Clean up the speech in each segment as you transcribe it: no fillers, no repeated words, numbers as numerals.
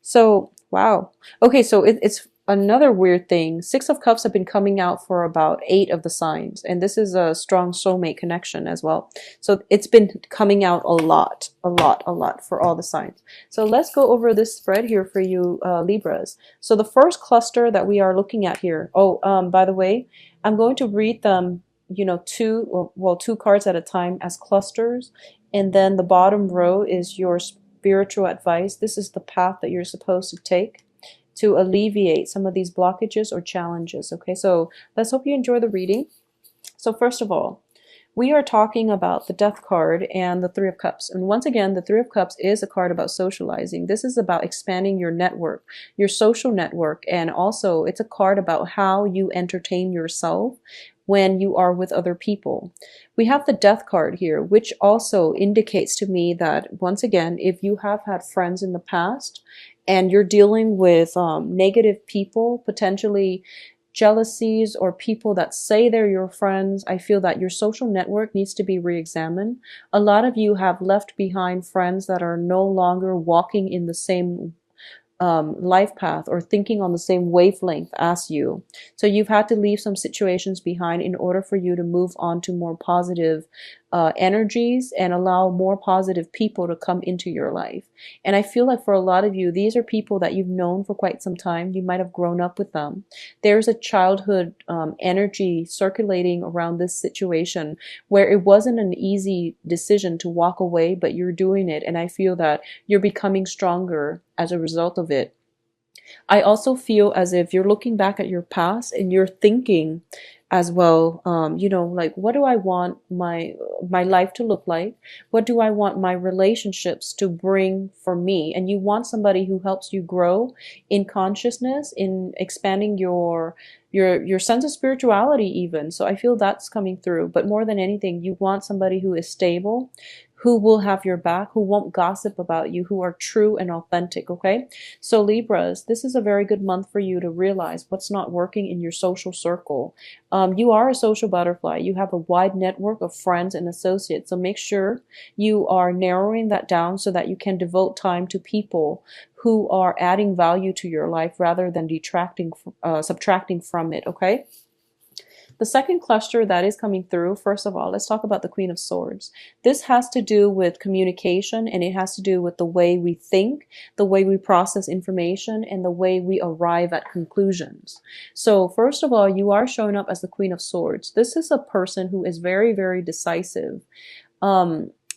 So, wow. Okay, so it's another weird thing. Six of Cups have been coming out for about eight of the signs, and this is a strong soulmate connection as well. So it's been coming out a lot, a lot, a lot for all the signs. So let's go over this spread here for you, Libras. So the first cluster that we are looking at here. Oh, by the way, I'm going to read them, two cards at a time as clusters, and then the bottom row is your spiritual advice. This is the path that you're supposed to take to alleviate some of these blockages or challenges. Okay, so let's hope you enjoy the reading. So first of all, we are talking about the Death card and the Three of Cups. And once again, the Three of Cups is a card about socializing. This is about expanding your network, your social network, and also it's a card about how you entertain yourself when you are with other people. We have the Death card here, which also indicates to me that, once again, if you have had friends in the past and you're dealing with negative people, potentially jealousies or people that say they're your friends, I feel that your social network needs to be re-examined. A lot of you have left behind friends that are no longer walking in the same life path or thinking on the same wavelength as you. So you've had to leave some situations behind in order for you to move on to more positive energies and allow more positive people to come into your life. And I feel like for a lot of you, these are people that you've known for quite some time. You might have grown up with them. There's a childhood energy circulating around this situation where it wasn't an easy decision to walk away, but you're doing it. And I feel that you're becoming stronger as a result of it. I also feel as if you're looking back at your past and you're thinking as well, like, what do I want my life to look like? What do I want my relationships to bring for me? And you want somebody who helps you grow in consciousness, in expanding your sense of spirituality even. So I feel that's coming through. But more than anything, you want somebody who is stable, who will have your back, who won't gossip about you, who are true and authentic, okay? So Libras, this is a very good month for you to realize what's not working in your social circle. You are a social butterfly. You have a wide network of friends and associates. So make sure you are narrowing that down so that you can devote time to people who are adding value to your life rather than subtracting from it, okay? The second cluster that is coming through, first of all, let's talk about the Queen of Swords. This has to do with communication, and it has to do with the way we think, the way we process information, and the way we arrive at conclusions. So first of all, you are showing up as the Queen of Swords. This is a person who is very, very decisive.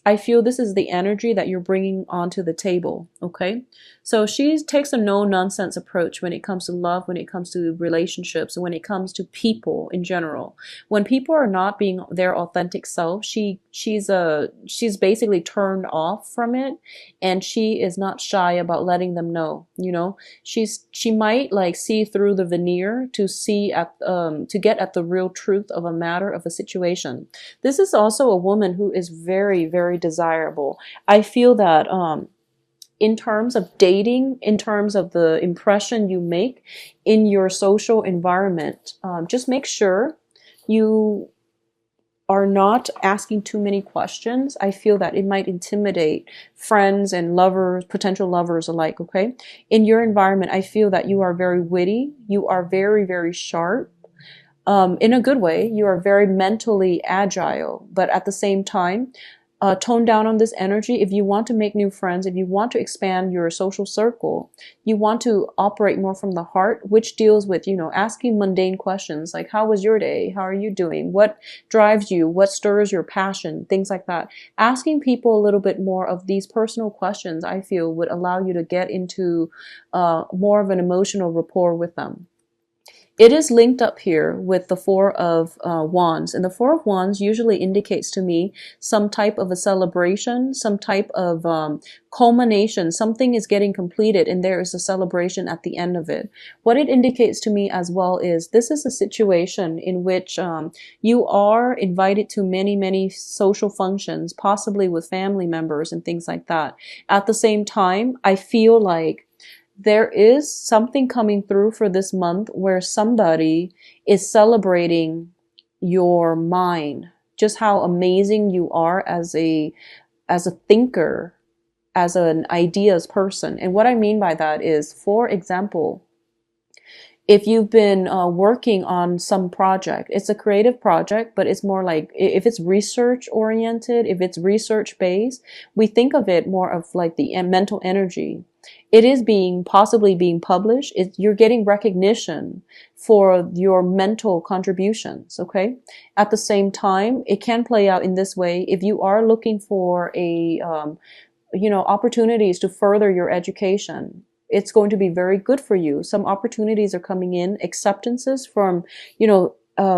I feel this is the energy that you're bringing onto the table, okay? So she takes a no-nonsense approach when it comes to love, when it comes to relationships, when it comes to people in general. When people are not being their authentic self, she's basically turned off from it, and she is not shy about letting them know, She might like see through the veneer to get at the real truth of a matter, of a situation. This is also a woman who is very, very desirable. I feel that in terms of dating, in terms of the impression you make in your social environment, just make sure you are not asking too many questions. I feel that it might intimidate friends and lovers, potential lovers alike, okay? In your environment, I feel that you are very witty. You are very, very sharp. In a good way, you are very mentally agile, but at the same time, tone down on this energy. If you want to make new friends, if you want to expand your social circle, you want to operate more from the heart, which deals with, asking mundane questions like, how was your day? How are you doing? What drives you? What stirs your passion? Things like that. Asking people a little bit more of these personal questions, I feel, would allow you to get into more of an emotional rapport with them. It is linked up here with the Four of Wands. And the Four of Wands usually indicates to me some type of a celebration, some type of culmination. Something is getting completed and there is a celebration at the end of it. What it indicates to me as well is this is a situation in which you are invited to many, many social functions, possibly with family members and things like that. At the same time, I feel like there is something coming through for this month where somebody is celebrating your mind, just how amazing you are as a thinker, as an ideas person. And what I mean by that is, for example, if you've been working on some project, it's a creative project, but it's more like, if it's research oriented, if it's research based, we think of it more of like the mental energy. It is possibly being published. You're getting recognition for your mental contributions. Okay. At the same time, it can play out in this way. If you are looking for opportunities to further your education, it's going to be very good for you. Some opportunities are coming in. Acceptances from,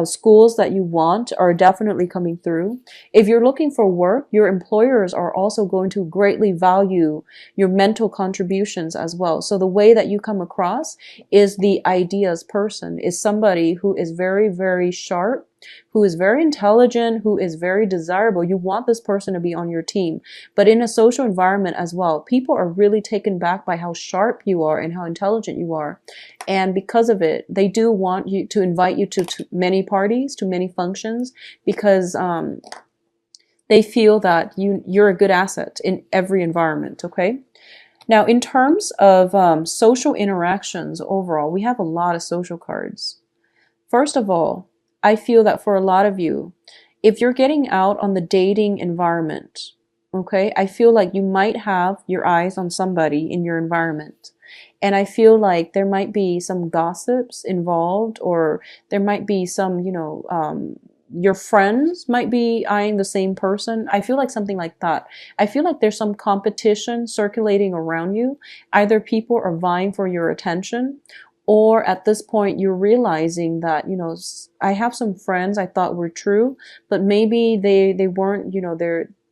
schools that you want are definitely coming through. If you're looking for work, your employers are also going to greatly value your mental contributions as well. So the way that you come across is the ideas person, is somebody who is very, very sharp, who is very intelligent, who is very desirable. You want this person to be on your team. But in a social environment as well, people are really taken back by how sharp you are and how intelligent you are. And because of it, they do want you to invite you to many parties, to many functions, because they feel that you're a good asset in every environment, okay? Now, in terms of social interactions overall, we have a lot of social cards. First of all, I feel that for a lot of you, if you're getting out on the dating environment, okay, I feel like you might have your eyes on somebody in your environment. And I feel like there might be some gossips involved, or there might be some, your friends might be eyeing the same person. I feel like something like that. I feel like there's some competition circulating around you. Either people are vying for your attention, or at this point, you're realizing that, I have some friends I thought were true, but maybe they weren't,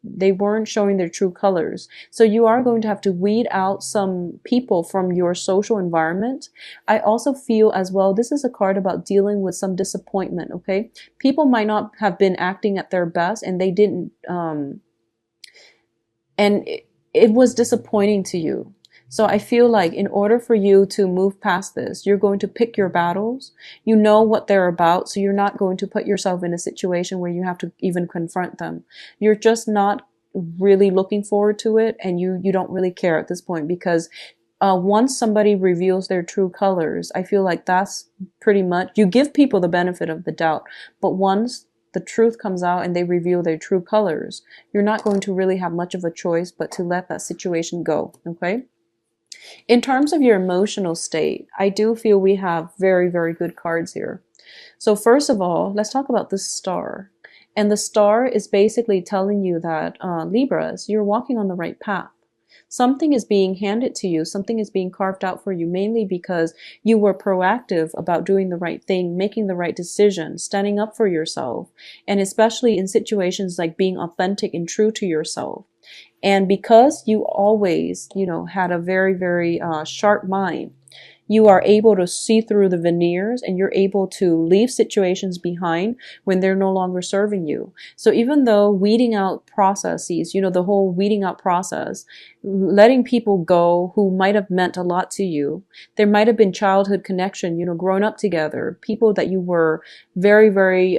they weren't showing their true colors. So you are going to have to weed out some people from your social environment. I also feel as well, this is a card about dealing with some disappointment, okay? People might not have been acting at their best, and they didn't, and it was disappointing to you. So I feel like in order for you to move past this, you're going to pick your battles. You know what they're about, so you're not going to put yourself in a situation where you have to even confront them. You're just not really looking forward to it, and you don't really care at this point, because once somebody reveals their true colors, I feel like that's pretty much, you give people the benefit of the doubt, but once the truth comes out and they reveal their true colors, you're not going to really have much of a choice but to let that situation go, okay? In terms of your emotional state, I do feel we have very, very good cards here. So first of all, let's talk about the star. And the star is basically telling you that, Libras, you're walking on the right path. Something is being handed to you. Something is being carved out for you, mainly because you were proactive about doing the right thing, making the right decision, standing up for yourself, and especially in situations like being authentic and true to yourself. And because you always, had a very, very sharp mind, you are able to see through the veneers, and you're able to leave situations behind when they're no longer serving you. So even though weeding out processes, the whole weeding out process, letting people go who might have meant a lot to you, there might have been childhood connection, grown up together, people that you were very, very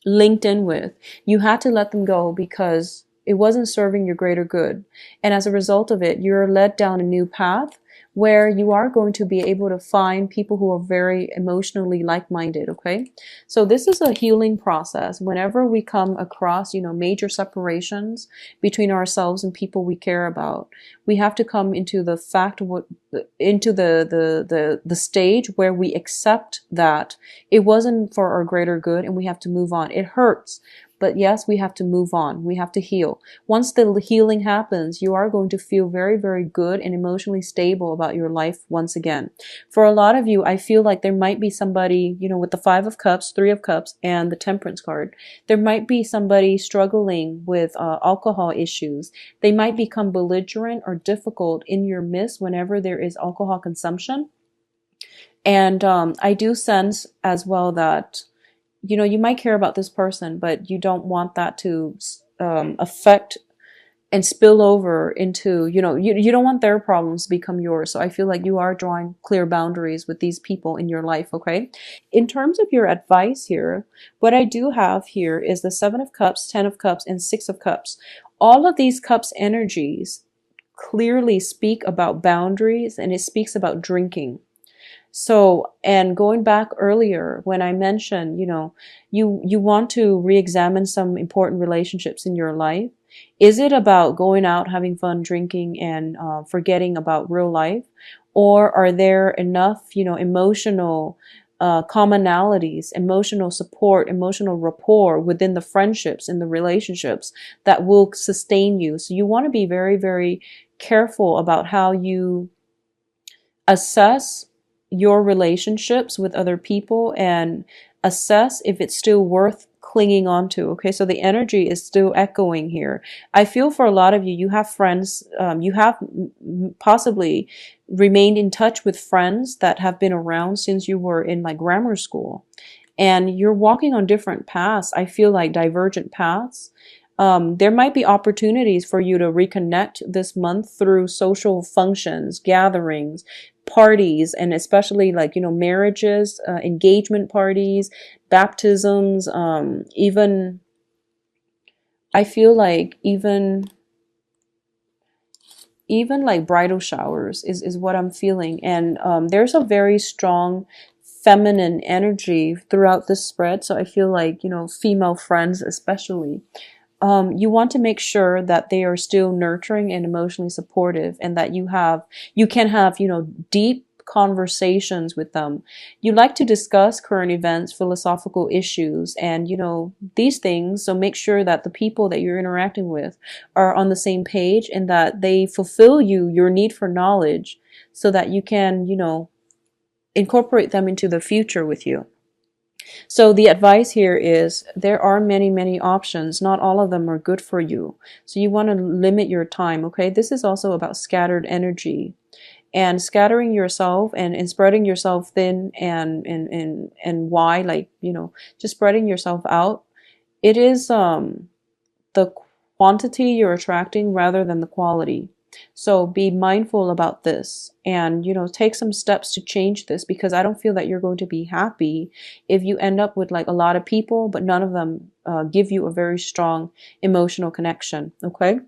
linked in with, you had to let them go because it wasn't serving your greater good. And as a result of it, you're led down a new path where you are going to be able to find people who are very emotionally like-minded, okay? So this is a healing process. Whenever we come across, major separations between ourselves and people we care about, we have to come into the the stage where we accept that it wasn't for our greater good, and we have to move on. It hurts. But yes, we have to move on. We have to heal. Once the healing happens, you are going to feel very, very good and emotionally stable about your life once again. For a lot of you, I feel like there might be somebody, with the 5 of Cups, 3 of Cups, and the Temperance card. There might be somebody struggling with alcohol issues. They might become belligerent or difficult in your midst whenever there is alcohol consumption. And I do sense as well that you might care about this person, but you don't want that to affect and spill over into, you don't want their problems to become yours. So I feel like you are drawing clear boundaries with these people in your life, okay? In terms of your advice here, what I do have here is the 7 of Cups, 10 of Cups, and 6 of Cups. All of these cups energies clearly speak about boundaries, and it speaks about drinking. So, and going back earlier when I mentioned, you want to re-examine some important relationships in your life. Is it about going out, having fun, drinking, and forgetting about real life? Or are there enough, emotional commonalities, emotional support, emotional rapport within the friendships and the relationships that will sustain you? So you want to be very, very careful about how you assess your relationships with other people and assess if it's still worth clinging on to. Okay, so the energy is still echoing here. I feel for a lot of you, you have friends, you have possibly remained in touch with friends that have been around since you were in like grammar school, and you're walking on different paths. I feel like divergent paths. There might be opportunities for you to reconnect this month through social functions, gatherings, parties, and especially like, marriages, engagement parties, baptisms, even, I feel like even like bridal showers is what I'm feeling. And there's a very strong feminine energy throughout this spread. So I feel like, female friends especially, you want to make sure that they are still nurturing and emotionally supportive, and that you can have, deep conversations with them. You like to discuss current events, philosophical issues, and, these things. So make sure that the people that you're interacting with are on the same page, and that they fulfill your need for knowledge, so that you can, incorporate them into the future with you. So the advice here is there are many, many options. Not all of them are good for you. So you want to limit your time, okay? This is also about scattered energy, and scattering yourself and spreading yourself thin and wide, like, just spreading yourself out. It is the quantity you're attracting rather than the quality. So be mindful about this, and, take some steps to change this, because I don't feel that you're going to be happy if you end up with like a lot of people, but none of them give you a very strong emotional connection. Okay.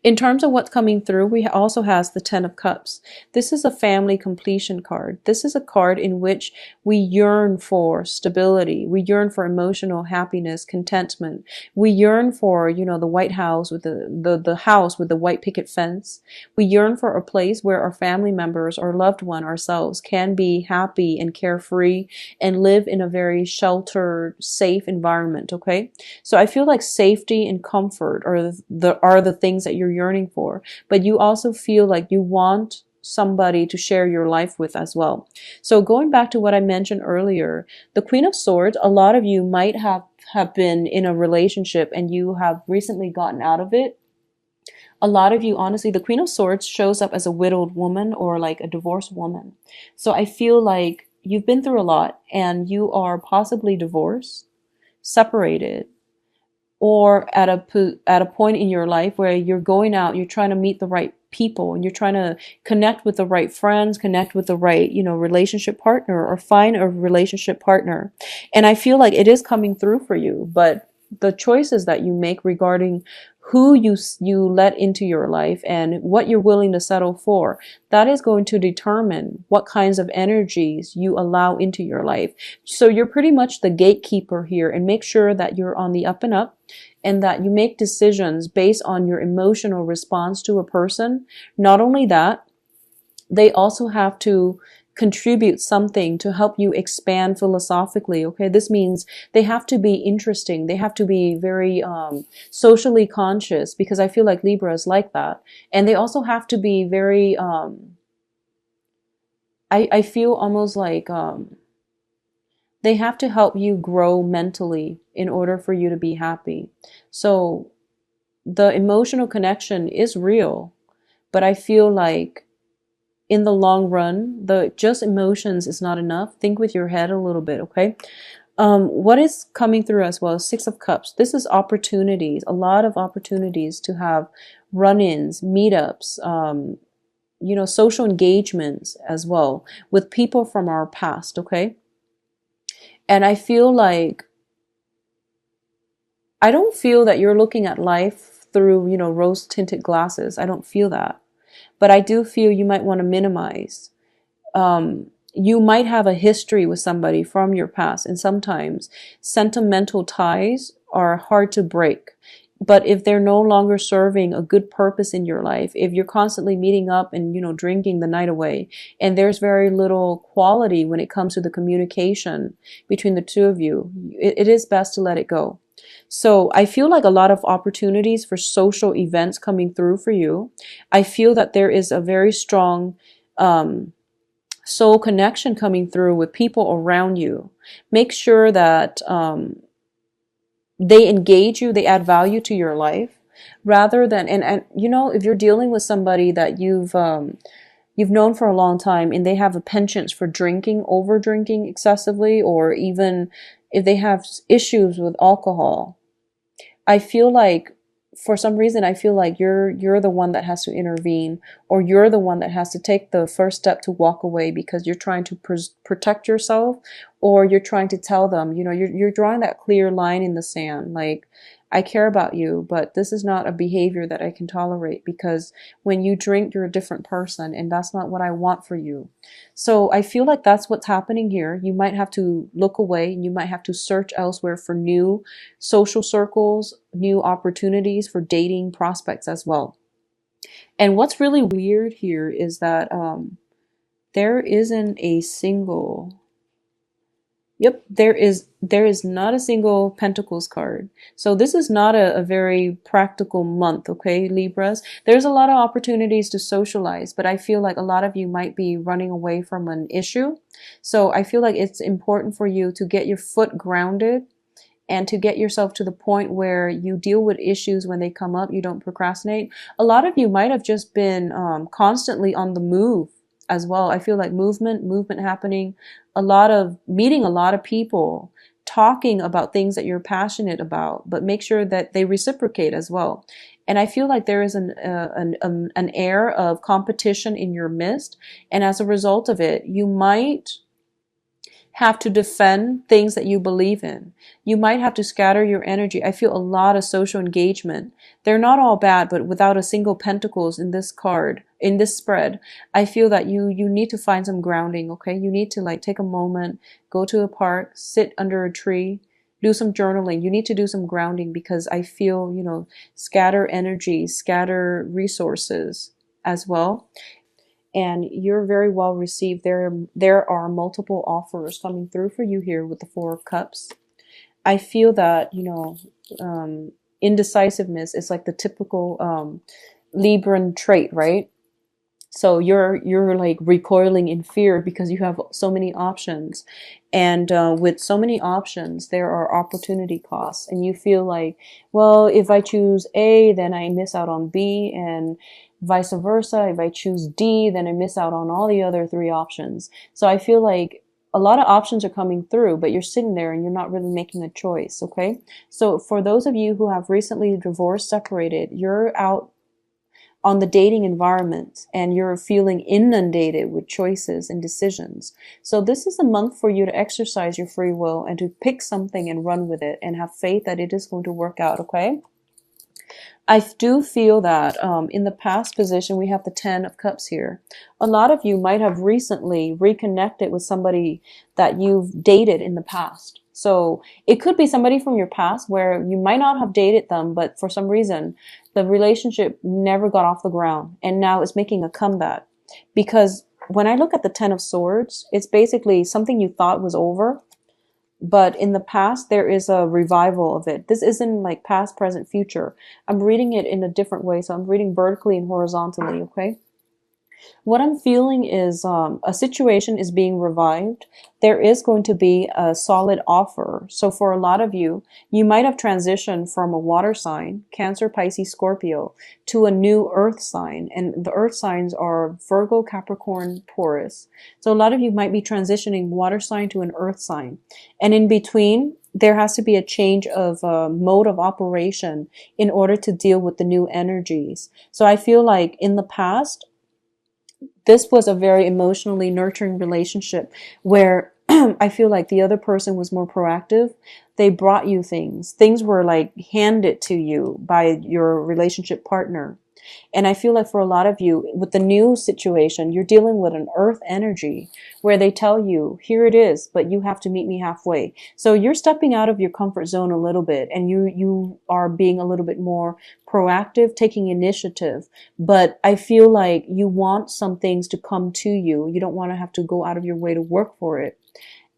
In terms of what's coming through, we also has the Ten of Cups. This is a family completion card. This is a card in which we yearn for stability. We yearn for emotional happiness, contentment. We yearn for, the White House with the house with the white picket fence. We yearn for a place where our family members or loved one, ourselves, can be happy and carefree and live in a very sheltered, safe environment. Okay. So I feel like safety and comfort are the things that you're yearning for, but you also feel like you want somebody to share your life with as well. So going back to what I mentioned earlier, the Queen of Swords, a lot of you might have been in a relationship and you have recently gotten out of it. A lot of you, honestly, the Queen of Swords shows up as a widowed woman or like a divorced woman. So I feel like you've been through a lot and you are possibly divorced, separated, or at a point in your life where you're going out, you're trying to meet the right people, and you're trying to connect with the right friends, connect with the right, relationship partner, or find a relationship partner. And I feel like it is coming through for you, but the choices that you make regarding who you let into your life and what you're willing to settle for, that is going to determine what kinds of energies you allow into your life. So you're pretty much the gatekeeper here, and make sure that you're on the up and up, and that you make decisions based on your emotional response to a person. Not only that, they also have to contribute something to help you expand philosophically. Okay, this means they have to be interesting. They have to be very socially conscious, because I feel like Libra is like that. And they also have to be very, I feel almost like they have to help you grow mentally in order for you to be happy. So the emotional connection is real, but I feel like in the long run, the just emotions is not enough. Think with your head a little bit, okay? What is coming through as well? Six of Cups. This is opportunities, a lot of opportunities to have run-ins, meetups, social engagements as well with people from our past, okay? And I feel like, I don't feel that you're looking at life through, rose tinted glasses. I don't feel that. But I do feel you might want to minimize. You might have a history with somebody from your past, and sometimes sentimental ties are hard to break. But if they're no longer serving a good purpose in your life, if you're constantly meeting up and, drinking the night away, and there's very little quality when it comes to the communication between the two of you, it is best to let it go. So I feel like a lot of opportunities for social events coming through for you. I feel that there is a very strong soul connection coming through with people around you. Make sure that they engage you, they add value to your life, rather than, and if you're dealing with somebody that you've known for a long time and they have a penchant for drinking, over drinking excessively, or even if they have issues with alcohol, I feel like for some reason, I feel like you're the one that has to intervene, or you're the one that has to take the first step to walk away, because you're trying to protect yourself, or you're trying to tell them, you're drawing that clear line in the sand. Like, I care about you, but this is not a behavior that I can tolerate, because when you drink, you're a different person, and that's not what I want for you. So I feel like that's what's happening here. You might have to look away, and you might have to search elsewhere for new social circles, new opportunities for dating prospects as well. And what's really weird here is that there isn't a single... Yep, there is not a single Pentacles card. So this is not a very practical month, okay, Libras? There's a lot of opportunities to socialize, but I feel like a lot of you might be running away from an issue. So I feel like it's important for you to get your foot grounded and to get yourself to the point where you deal with issues when they come up. You don't procrastinate. A lot of you might have just been constantly on the move as well. I feel like movement happening, a lot of meeting a lot of people, talking about things that you're passionate about, but make sure that they reciprocate as well. And I feel like there is an air of competition in your midst, and as a result of it, you might have to defend things that you believe in. You might have to scatter your energy. I feel a lot of social engagement. They're not all bad, but without a single pentacles in this card, in this spread, I feel that you need to find some grounding, okay? You need to take a moment, go to a park, sit under a tree, do some journaling. You need to do some grounding, because I feel, scatter energy, scatter resources as well. And you're very well received. There are multiple offers coming through for you here with the Four of Cups. I feel that, indecisiveness is like the typical Libran trait, right? So you're like recoiling in fear because you have so many options. And with so many options, there are opportunity costs. And you feel like, well, if I choose A, then I miss out on B, and vice versa. If I choose D, then I miss out on all the other three options. So I feel like a lot of options are coming through, but you're sitting there and you're not really making a choice, okay? So for those of you who have recently divorced, separated, you're out on the dating environment and you're feeling inundated with choices and decisions. So this is a month for you to exercise your free will and to pick something and run with it and have faith that it is going to work out, okay? I do feel that in the past position, we have the 10 of Cups here. A lot of you might have recently reconnected with somebody that you've dated in the past. So it could be somebody from your past where you might not have dated them, but for some reason, the relationship never got off the ground. And now it's making a comeback. Because when I look at the 10 of Swords, it's basically something you thought was over. But in the past, there is a revival of it. This isn't like past, present, future. I'm reading it in a different way. So I'm reading vertically and horizontally, okay? What I'm feeling is a situation is being revived. There is going to be a solid offer. So for a lot of you, you might have transitioned from a water sign, Cancer, Pisces, Scorpio, to a new earth sign. And the earth signs are Virgo, Capricorn, Taurus. So a lot of you might be transitioning water sign to an earth sign. And in between, there has to be a change of mode of operation in order to deal with the new energies. So I feel like in the past, this was a very emotionally nurturing relationship where I feel like the other person was more proactive. They brought you things. Things were like handed to you by your relationship partner. And I feel like for a lot of you, with the new situation, you're dealing with an earth energy where they tell you, here it is, but you have to meet me halfway. So you're stepping out of your comfort zone a little bit, and you are being a little bit more proactive, taking initiative. But I feel like you want some things to come to you. You don't want to have to go out of your way to work for it.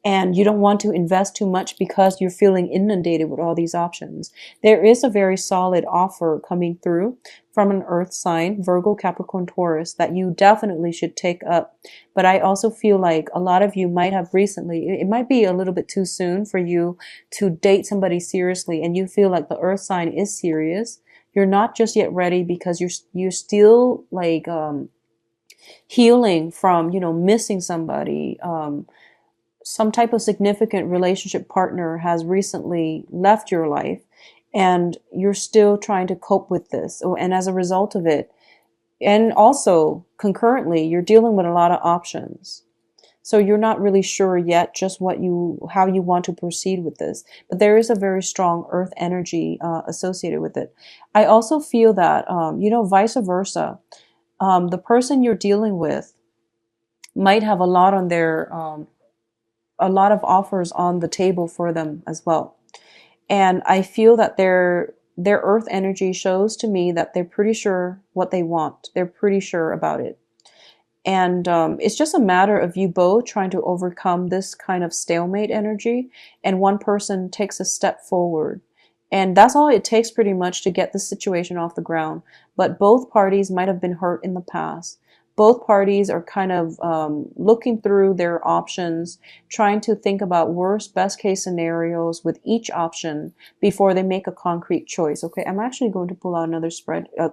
And you don't want to invest too much because you're feeling inundated with all these options. There is a very solid offer coming through from an earth sign, Virgo, Capricorn, Taurus, that you definitely should take up. But I also feel like a lot of you might have recently, it might be a little bit too soon for you to date somebody seriously, and you feel like the earth sign is serious. You're not just yet ready because you're still like healing from, missing somebody. Some type of significant relationship partner has recently left your life, and you're still trying to cope with this. And as a result of it, and also concurrently, you're dealing with a lot of options. So you're not really sure yet just how you want to proceed with this. But there is a very strong earth energy associated with it. I also feel that, vice versa, the person you're dealing with might have a lot on a lot of offers on the table for them as well. And I feel that their earth energy shows to me that they're pretty sure what they want. They're pretty sure about it. And it's just a matter of you both trying to overcome this kind of stalemate energy, and one person takes a step forward. And that's all it takes pretty much to get the situation off the ground. But both parties might have been hurt in the past. Both parties are kind of looking through their options, trying to think about worst, best case scenarios with each option before they make a concrete choice. Okay, I'm actually going to pull out another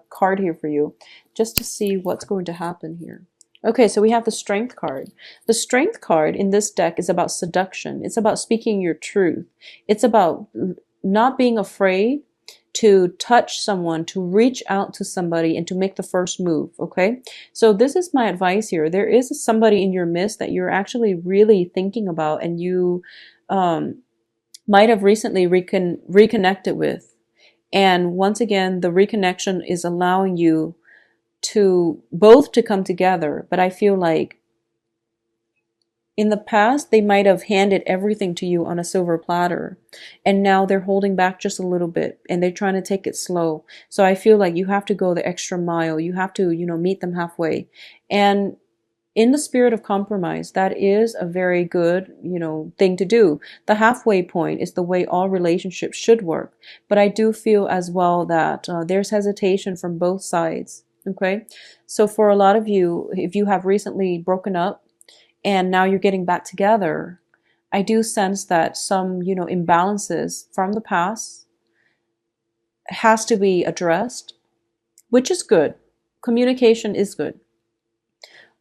card here for you, just to see what's going to happen here. Okay, so we have the Strength card. The Strength card in this deck is about seduction. It's about speaking your truth. It's about not being afraid to touch someone, to reach out to somebody, and to make the first move. Okay, so this is my advice here. There is somebody in your midst that you're actually really thinking about, and you might have recently reconnected with. And once again, the reconnection is allowing you to both to come together. But I feel like in the past, they might have handed everything to you on a silver platter, and now they're holding back just a little bit, and they're trying to take it slow. So I feel like you have to go the extra mile. You have to, meet them halfway. And in the spirit of compromise, that is a very good, thing to do. The halfway point is the way all relationships should work. But I do feel as well that there's hesitation from both sides. Okay, so for a lot of you, if you have recently broken up and now you're getting back together, I do sense that some, imbalances from the past has to be addressed, which is good. Communication is good.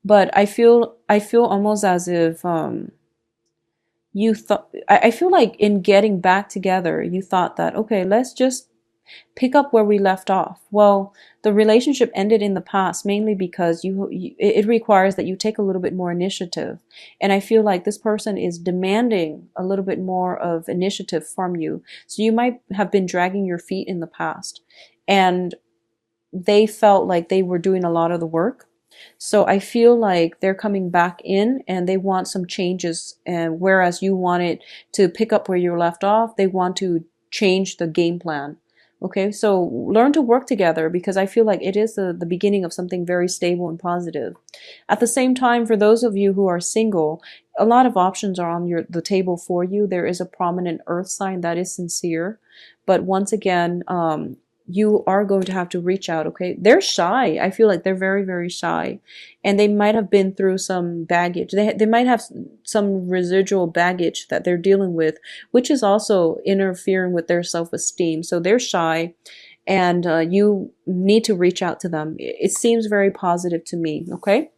But I feel almost as if you thought, I feel like in getting back together, you thought that, okay, let's just pick up where we left off. Well, the relationship ended in the past mainly because it requires that you take a little bit more initiative. And I feel like this person is demanding a little bit more of initiative from you. So you might have been dragging your feet in the past, and they felt like they were doing a lot of the work. So I feel like they're coming back in and they want some changes. And whereas you wanted to pick up where you left off, they want to change the game plan. Okay, so learn to work together, because I feel like it is the beginning of something very stable and positive. At the same time, for those of you who are single, a lot of options are on the table for you. There is a prominent earth sign that is sincere. But once again, you are going to have to reach out, okay? They're shy. I feel like they're very, very shy. And they might have been through some baggage. They might have some residual baggage that they're dealing with, which is also interfering with their self-esteem. So they're shy, and you need to reach out to them. It seems very positive to me, okay?